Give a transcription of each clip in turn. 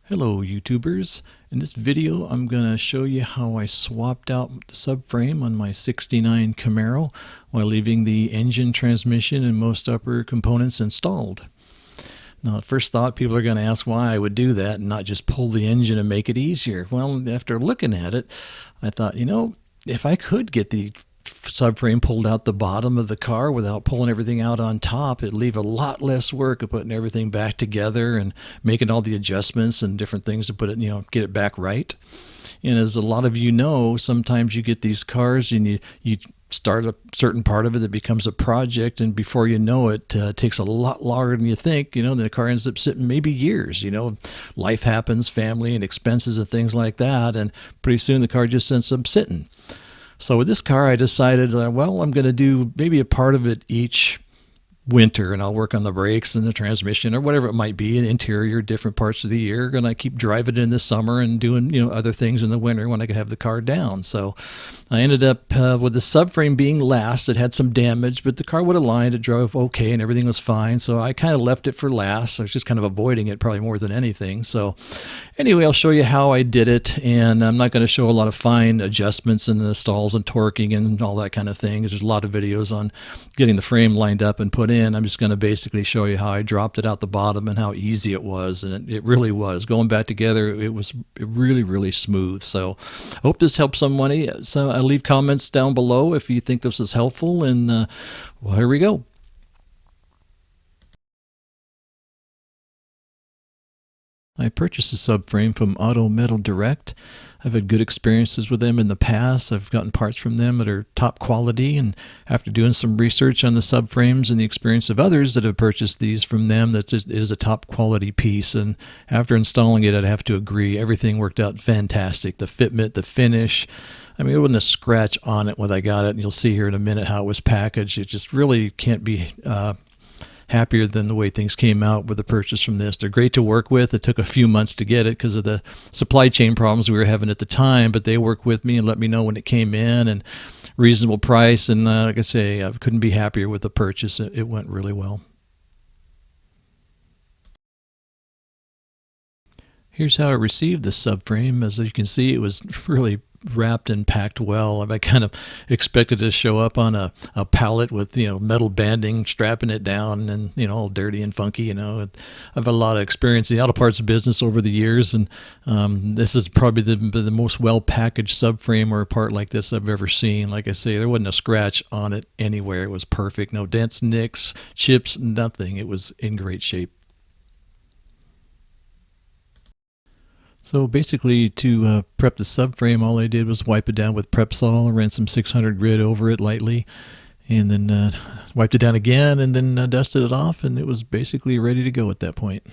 Hello YouTubers. In this video I'm going to show you how I swapped out the subframe on my 69 Camaro while leaving the engine, transmission, and most upper components installed. Now at first thought people are going to ask why I would do that and not just pull the engine and make it easier. Well, after looking at it, I thought, if I could get the subframe pulled out the bottom of the car without pulling everything out on top, it'd leave a lot less work of putting everything back together and making all the adjustments and different things to put it, get it back right. And as a lot of you know, sometimes you get these cars and you start a certain part of it that becomes a project, and before you know it, it takes a lot longer than you think. The car ends up sitting maybe years. Life happens, family and expenses and things like that, and pretty soon the car just ends up sitting. So with this car, I decided, well, I'm going to do maybe a part of it each winter, and I'll work on the brakes and the transmission or whatever it might be, the interior, different parts of the year. And I keep driving it in the summer and doing, other things in the winter when I can have the car down. So I ended up with the subframe being last. It had some damage, but the car would align. It drove okay and everything was fine. So I kind of left it for last. I was just kind of avoiding it probably more than anything. So anyway, I'll show you how I did it, and I'm not going to show a lot of fine adjustments in the stalls and torquing and all that kind of thing. There's a lot of videos on getting the frame lined up and put in. I'm just going to basically show you how I dropped it out the bottom and how easy it was, and it really was. Going back together, it was really, really smooth. So I hope this helps somebody. So leave comments down below if you think this is helpful, and well, here we go. I purchased a subframe from Auto Metal Direct. I've had good experiences with them in the past. I've gotten parts from them that are top quality, and after doing some research on the subframes and the experience of others that have purchased these from them, that it is a top quality piece. And after installing it, I'd have to agree, everything worked out fantastic. The fitment, the finish, I mean, it wasn't a scratch on it when I got it, and you'll see here in a minute how it was packaged. It just really can't be happier than the way things came out with the purchase from this. They're great to work with. It took a few months to get it because of the supply chain problems we were having at the time, but they worked with me and let me know when it came in, and reasonable price. And like I say, I couldn't be happier with the purchase. It went really well. Here's how I received the subframe. As you can see, it was really wrapped and packed well. I kind of expected to show up on a pallet with metal banding strapping it down, and all dirty and funky. I've had a lot of experience in the auto parts business over the years, and this is probably the most well packaged subframe or a part like this I've ever seen. Like I say, there wasn't a scratch on it anywhere. It was perfect. No dents, nicks, chips, nothing. It was in great shape. So basically, to prep the subframe, all I did was wipe it down with Prepsol, ran some 600 grit over it lightly, and then wiped it down again, and then dusted it off, and it was basically ready to go at that point.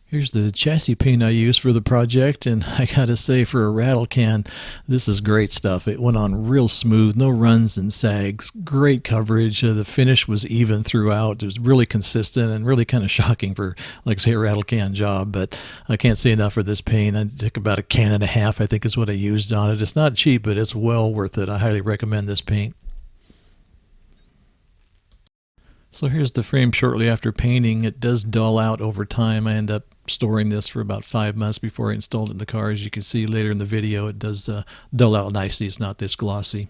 Here's the chassis paint I used for the project, and I gotta say, for a rattle can, this is great stuff. It went on real smooth, no runs and sags, great coverage. The finish was even throughout. It was really consistent and really kind of shocking for, like I say, a rattle can job, but I can't say enough for this paint. I took about 1.5 cans, I think is what I used on it. It's not cheap, but it's well worth it. I highly recommend this paint. So here's the frame shortly after painting. It does dull out over time. I end up storing this for about 5 months before I installed it in the car. As you can see later in the video, it does dull out nicely. It's not this glossy.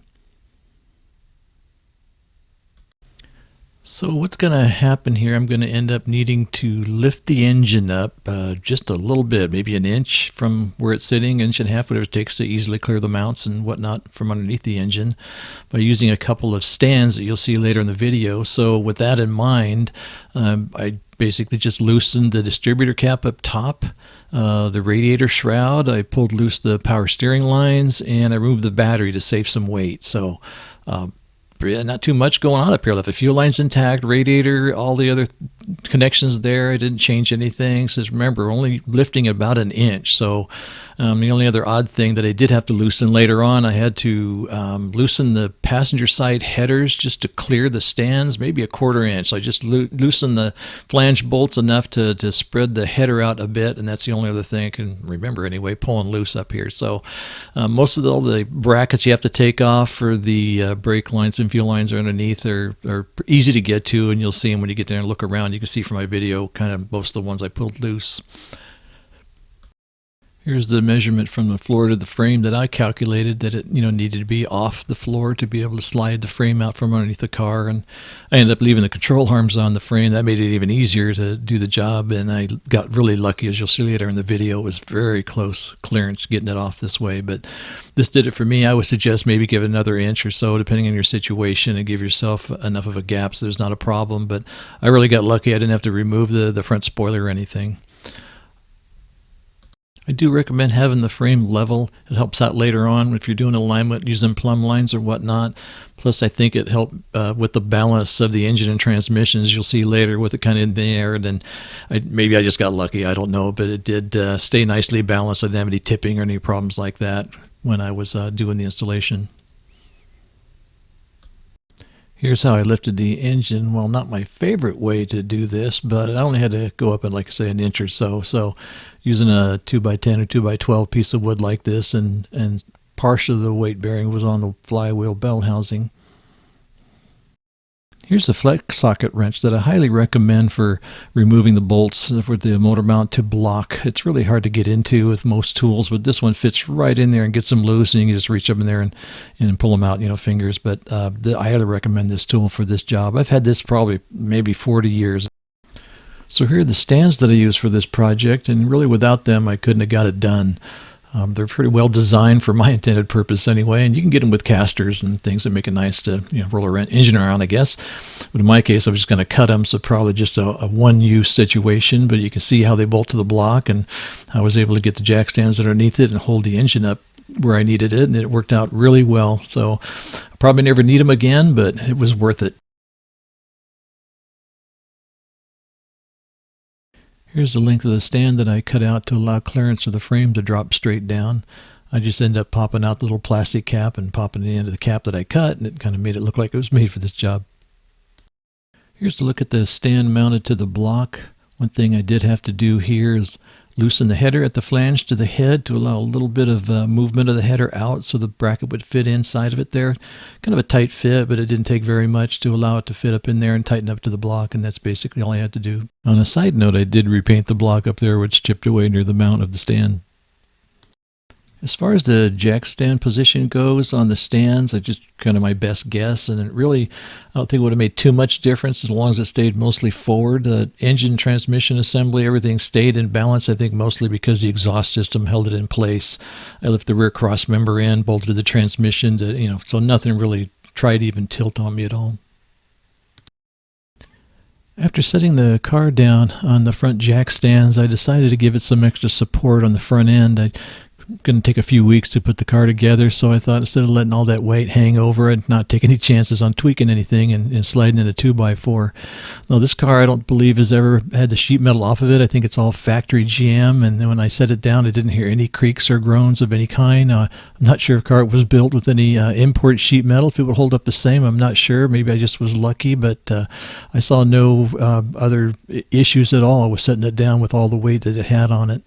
So what's going to happen here, I'm going to end up needing to lift the engine up just a little bit, maybe 1 inch from where it's sitting, 1.5 inches, whatever it takes to easily clear the mounts and whatnot from underneath the engine, by using a couple of stands that you'll see later in the video. So with that in mind, I basically just loosened the distributor cap up top, the radiator shroud. I pulled loose the power steering lines, and I removed the battery to save some weight. So not too much going on up here. Left the fuel lines intact, radiator, all the other connections there. I didn't change anything. So remember, only lifting about 1 inch. So the only other odd thing that I did have to loosen later on, I had to loosen the passenger side headers just to clear the stands, maybe 1/4 inch. So I just loosened the flange bolts enough to spread the header out a bit, and that's the only other thing I can remember anyway, pulling loose up here. So most of all the brackets you have to take off for the brake lines and and fuel lines are underneath are easy to get to, and you'll see them when you get there and look around. You can see from my video kind of most of the ones I pulled loose. Here's the measurement from the floor to the frame that I calculated that it needed to be off the floor to be able to slide the frame out from underneath the car. And I ended up leaving the control arms on the frame. That made it even easier to do the job, and I got really lucky. As you'll see later in the video, it was very close clearance getting it off this way, but this did it for me. I would suggest maybe give it another inch or so depending on your situation and give yourself enough of a gap so there's not a problem. But I really got lucky. I didn't have to remove the front spoiler or anything. I do recommend having the frame level. It helps out later on if you're doing alignment using plumb lines or whatnot. Plus, I think it helped with the balance of the engine and transmissions. You'll see later with it kind of in the air. And maybe I just got lucky. I don't know. But it did stay nicely balanced. I didn't have any tipping or any problems like that when I was doing the installation. Here's how I lifted the engine. Well, not my favorite way to do this, but I only had to go up at, like I say, an inch or so. So using a 2x10 or 2x12 piece of wood like this, and partial of the weight bearing was on the flywheel bell housing. Here's the flex socket wrench that I highly recommend for removing the bolts for the motor mount to block. It's really hard to get into with most tools, but this one fits right in there and gets them loose, and you can just reach up in there and pull them out, fingers. But I highly recommend this tool for this job. I've had this probably maybe 40 years. So here are the stands that I use for this project, and really without them I couldn't have got it done. They're pretty well designed for my intended purpose anyway, and you can get them with casters and things that make it nice to roll a engine around, I guess. But in my case, I was just going to cut them, so probably just a one-use situation. But you can see how they bolt to the block, and I was able to get the jack stands underneath it and hold the engine up where I needed it, and it worked out really well. So I'll probably never need them again, but it was worth it. Here's the length of the stand that I cut out to allow clearance of the frame to drop straight down. I just ended up popping out the little plastic cap and popping the end of the cap that I cut, and it kind of made it look like it was made for this job. Here's to look at the stand mounted to the block. One thing I did have to do here is loosen the header at the flange to the head to allow a little bit of movement of the header out so the bracket would fit inside of it there. Kind of a tight fit, but it didn't take very much to allow it to fit up in there and tighten up to the block, and that's basically all I had to do. On a side note, I did repaint the block up there, which chipped away near the mount of the stand. As far as the jack stand position goes on the stands, I just kind of my best guess, and it really, I don't think it would have made too much difference as long as it stayed mostly forward. The engine, transmission assembly, everything stayed in balance, I think mostly because the exhaust system held it in place. I left the rear cross member in, bolted the transmission to, so nothing really tried to even tilt on me at all. After setting the car down on the front jack stands, I decided to give it some extra support on the front end. I'm going to take a few weeks to put the car together, so I thought instead of letting all that weight hang over it, not take any chances on tweaking anything and sliding in a 2x4. Now, this car I don't believe has ever had the sheet metal off of it. I think it's all factory GM, and when I set it down, I didn't hear any creaks or groans of any kind. I'm not sure if the car was built with any import sheet metal. If it would hold up the same, I'm not sure. Maybe I just was lucky, but I saw no other issues at all with setting it down with all the weight that it had on it.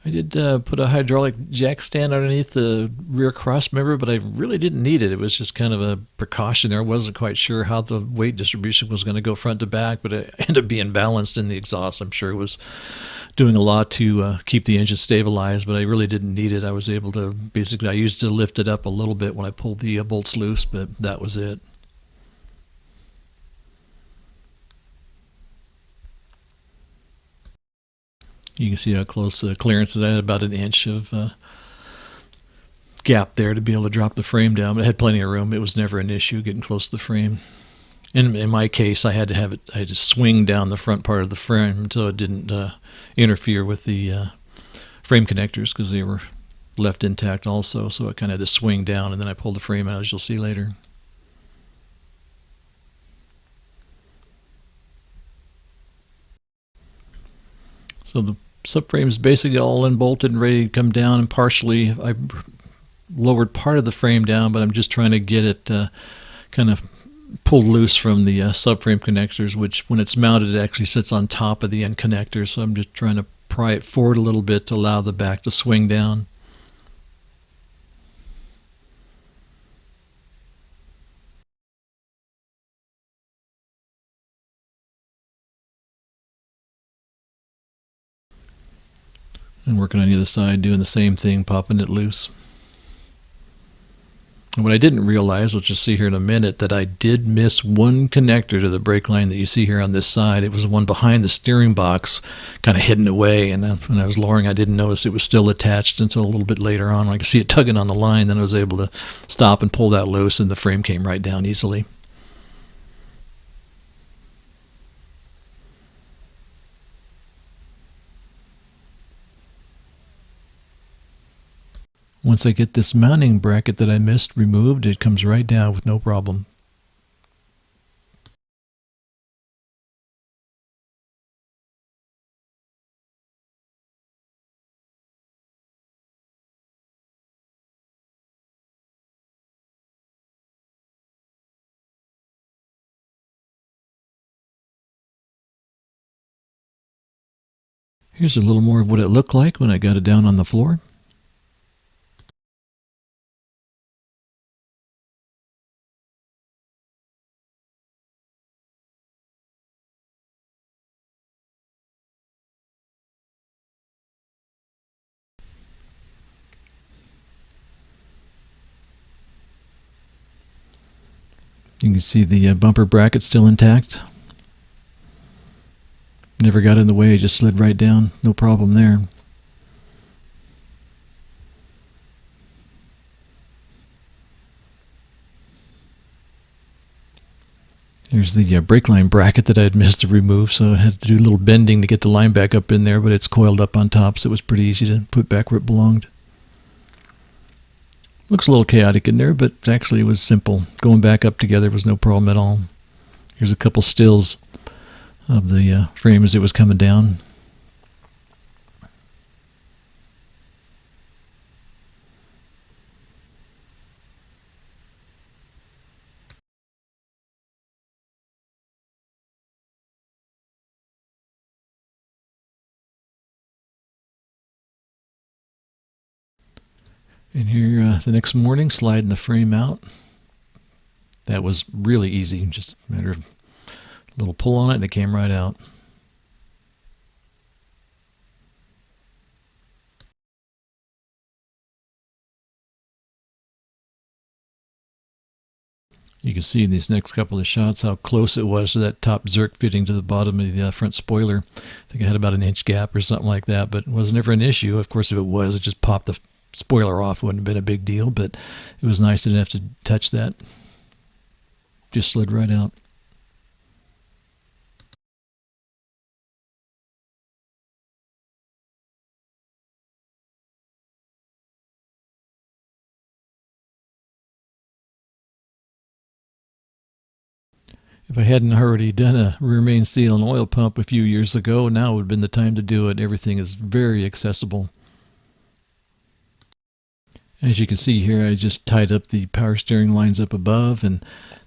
I did put a hydraulic jack stand underneath the rear cross member, but I really didn't need it. It was just kind of a precaution there. I wasn't quite sure how the weight distribution was going to go front to back, but it ended up being balanced in the exhaust. I'm sure it was doing a lot to keep the engine stabilized, but I really didn't need it. I was able to, basically, I used to lift it up a little bit when I pulled the bolts loose, but that was it. You can see how close clearance is. I had about an inch of gap there to be able to drop the frame down, but I had plenty of room. It was never an issue getting close to the frame. In my case, I had to swing down the front part of the frame so it didn't interfere with the frame connectors because they were left intact also. So I kind of had to swing down, and then I pulled the frame out, as you'll see later. So the subframe is basically all unbolted and ready to come down, and partially I lowered part of the frame down, but I'm just trying to get it kind of pulled loose from the subframe connectors, which when it's mounted it actually sits on top of the end connector, so I'm just trying to pry it forward a little bit to allow the back to swing down. And working on the other side, doing the same thing, popping it loose. And what I didn't realize, which you'll see here in a minute, that I did miss one connector to the brake line that you see here on this side. It was the one behind the steering box, kind of hidden away. And when I was lowering, I didn't notice it was still attached until a little bit later on. I could see it tugging on the line. Then I was able to stop and pull that loose, and the frame came right down easily. Once I get this mounting bracket that I missed removed, it comes right down with no problem. Here's a little more of what it looked like when I got it down on the floor. You can see the bumper bracket still intact. Never got in the way, just slid right down. No problem there. Here's the brake line bracket that I had missed to remove, so I had to do a little bending to get the line back up in there, but it's coiled up on top, so it was pretty easy to put back where it belonged. Looks a little chaotic in there, but actually it was simple. Going back up together was no problem at all. Here's a couple stills of the frame as it was coming down. And here the next morning, sliding the frame out. That was really easy, just a matter of a little pull on it and it came right out. You can see in these next couple of shots how close it was to that top zerk fitting to the bottom of the front spoiler. I think I had about an inch gap or something like that, but it was never an issue. Of course, if it was, it just popped the spoiler off. It wouldn't have been a big deal, but it was nice I didn't have to touch that. Just slid right out. If I hadn't already done a rear main seal and oil pump a few years ago, now would have been the time to do it. Everything is very accessible. As you can see here, I just tied up the power steering lines up above, and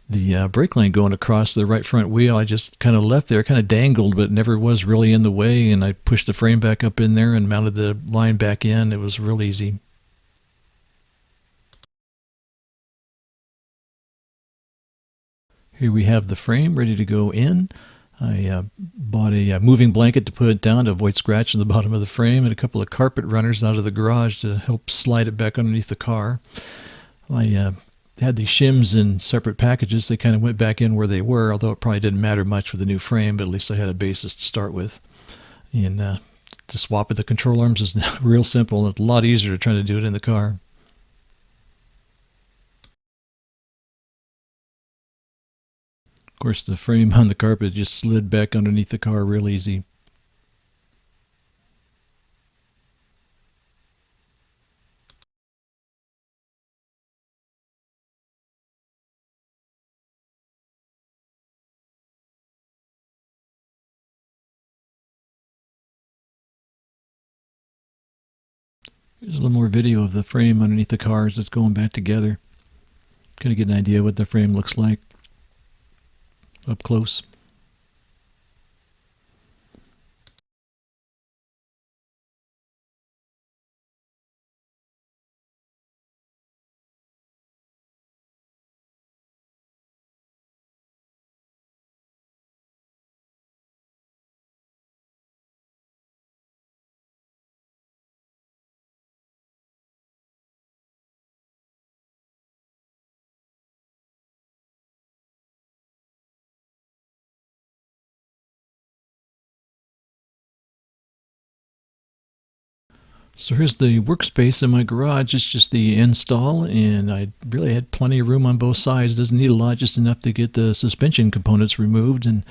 the brake line going across the right front wheel, I just kind of left there, kind of dangled, but never was really in the way, and I pushed the frame back up in there and mounted the line back in. It was real easy. Here we have the frame ready to go in. I bought a moving blanket to put it down to avoid scratching the bottom of the frame, and a couple of carpet runners out of the garage to help slide it back underneath the car. I had the shims in separate packages. They kind of went back in where they were, although it probably didn't matter much with the new frame, but at least I had a basis to start with. And to swap with the control arms is real simple. It's a lot easier to try to do it in the car. Of course, the frame on the carpet just slid back underneath the car real easy. Here's a little more video of the frame underneath the car as it's going back together. Kind of get an idea what the frame looks like up close. So here's the workspace in my garage. It's just the install, and I really had plenty of room on both sides. Doesn't need a lot, just enough to get the suspension components removed. And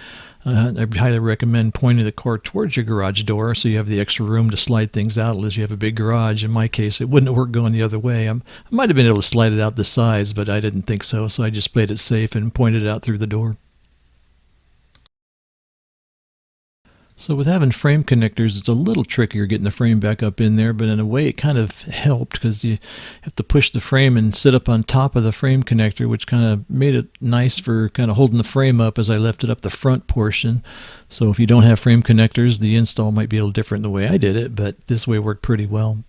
I highly recommend pointing the car towards your garage door so you have the extra room to slide things out unless you have a big garage. In my case, it wouldn't work going the other way. I might have been able to slide it out the sides, but I didn't think so, so I just played it safe and pointed it out through the door. So with having frame connectors, it's a little trickier getting the frame back up in there, but in a way it kind of helped because you have to push the frame and sit up on top of the frame connector, which kind of made it nice for kind of holding the frame up as I lifted up the front portion. So if you don't have frame connectors, the install might be a little different than the way I did it, but this way worked pretty well.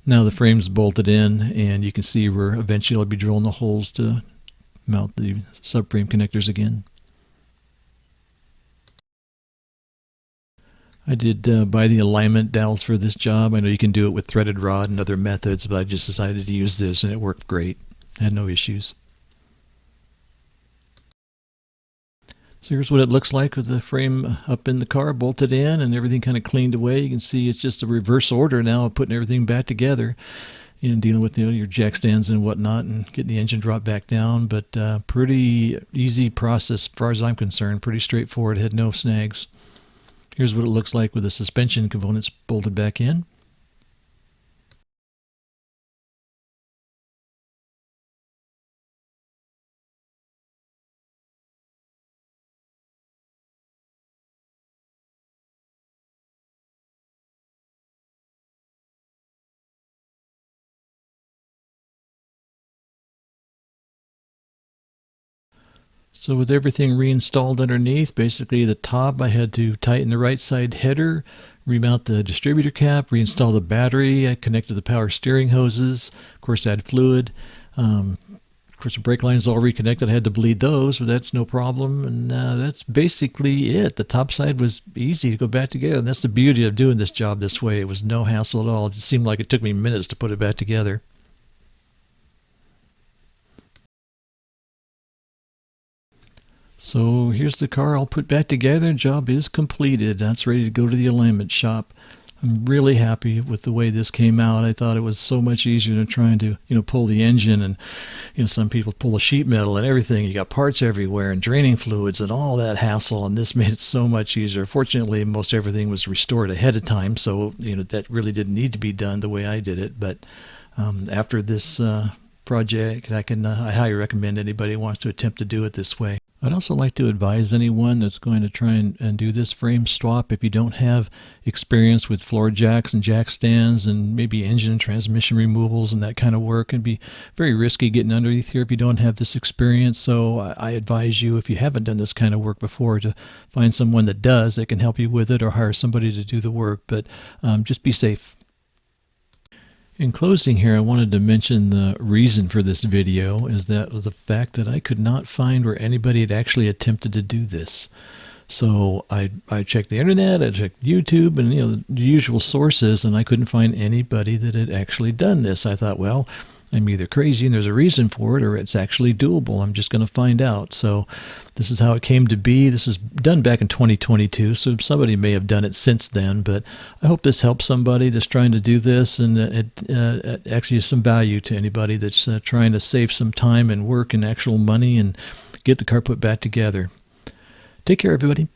Now the frame's bolted in, and you can see where eventually I'll be drilling the holes to mount the subframe connectors again. I did buy the alignment dowels for this job. I know you can do it with threaded rod and other methods, but I just decided to use this and it worked great. I had no issues. So here's what it looks like with the frame up in the car, bolted in, and everything kind of cleaned away. You can see it's just a reverse order now of putting everything back together. Dealing with your jack stands and whatnot and getting the engine dropped back down, but pretty easy process as far as I'm concerned. Pretty straightforward, had no snags. Here's what it looks like with the suspension components bolted back in. So with everything reinstalled underneath, basically the top, I had to tighten the right side header, remount the distributor cap, reinstall the battery. I connected the power steering hoses, of course add fluid. Of course the brake lines all reconnected. I had to bleed those, but that's no problem. And that's basically it. The top side was easy to go back together. And that's the beauty of doing this job this way. It was no hassle at all. It seemed like it took me minutes to put it back together. So here's the car all put back together. Job is completed. That's ready to go to the alignment shop. I'm really happy with the way this came out. I thought it was so much easier than trying to, pull the engine, and, some people pull a sheet metal and everything. You got parts everywhere and draining fluids and all that hassle, and this made it so much easier. Fortunately, most everything was restored ahead of time, so, that really didn't need to be done the way I did it. But after this project, I highly recommend anybody who wants to attempt to do it this way. I'd also like to advise anyone that's going to try and do this frame swap, if you don't have experience with floor jacks and jack stands and maybe engine and transmission removals and that kind of work, it'd be very risky getting underneath here if you don't have this experience. So I advise you, if you haven't done this kind of work before, to find someone that does, that can help you with it, or hire somebody to do the work. But just be safe. In closing here, I wanted to mention the reason for this video is that was the fact that I could not find where anybody had actually attempted to do this. So I checked the internet, I checked YouTube, and the usual sources, and I couldn't find anybody that had actually done this. I thought, well, I'm either crazy and there's a reason for it, or it's actually doable. I'm just going to find out. So this is how it came to be. This is done back in 2022, so somebody may have done it since then, but I hope this helps somebody that's trying to do this, and it actually is some value to anybody that's trying to save some time and work and actual money and get the car put back together. Take care, everybody.